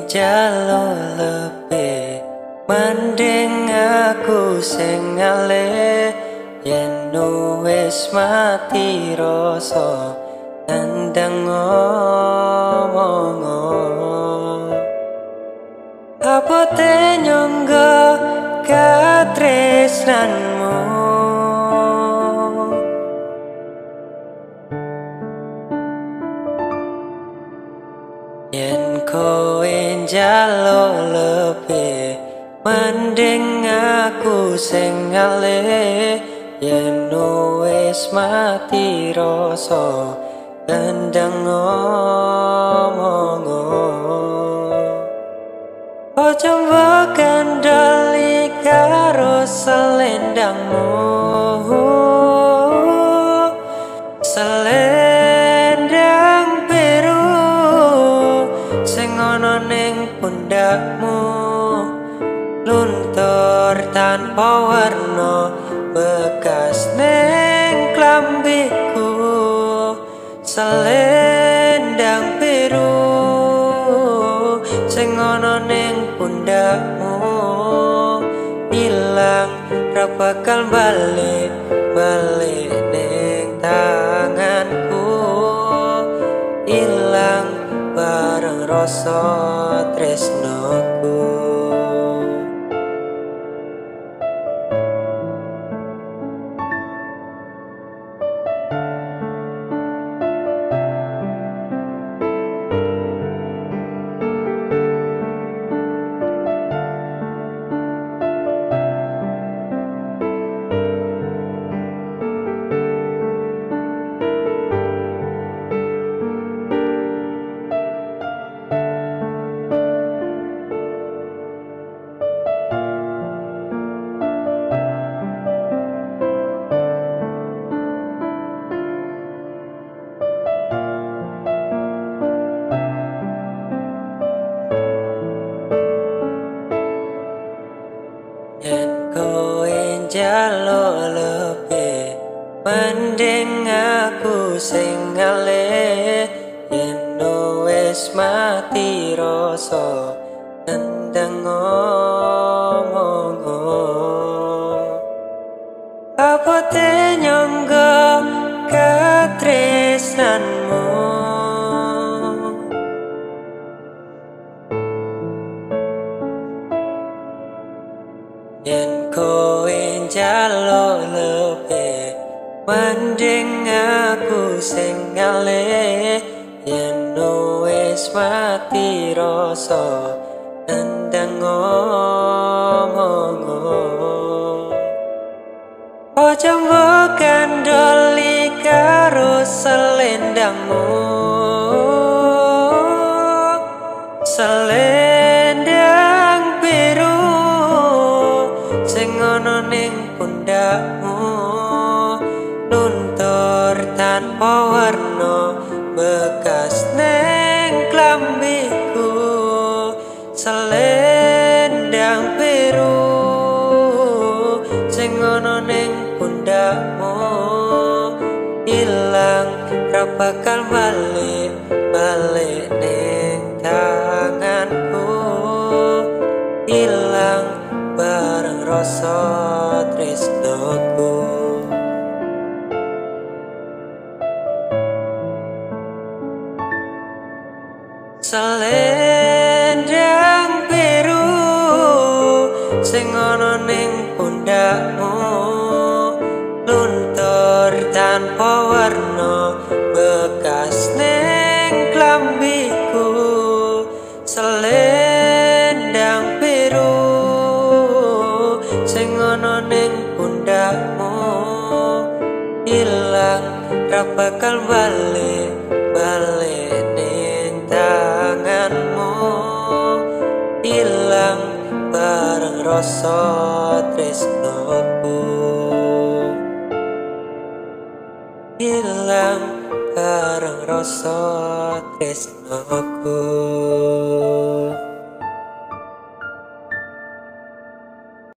jalur lebih mending aku sing ngalih yen wis mati rasa nandang ngomong apa te nyangga katresnanmu yen kowe njaluk lebih mending aku sing ngalih yen wis mati rasa nandang ngomong ojo mbok kandhani karo selendangmu selendang biru sing ana ning pundakmu luntur tanpa warna bekas ning klambiku selendang biru sing ana ning pundakmu ilang ra bakal balik ning tanganku ilang bareng rasa tresnoku. Yen kowe njaluk lebih mending aku sing ngalih yen wis mati rasa nandang ngomong apa te nyangga katresnanmu yen kowe njaluk lebih mending aku sing ngalih yen wis mati rasa nandang ngomong ojo mbok kandhani karo selendangmu selendang biru sing ana ning pundakmu luntur tanpa warna bekas ning klambiku selendang biru sing ana ning pundakmu ilang ra bakal balik ning tanganku ilang bareng rasa tresnoku. Selendang biru sing ana ning pundakmu luntur tanpa warna bekas ning klambiku selendang biru sing ana ning pundakmu ilang ra bakal balik ning tanganmu ilang bareng rasa tresnoku ilang bareng rasa tresnoku.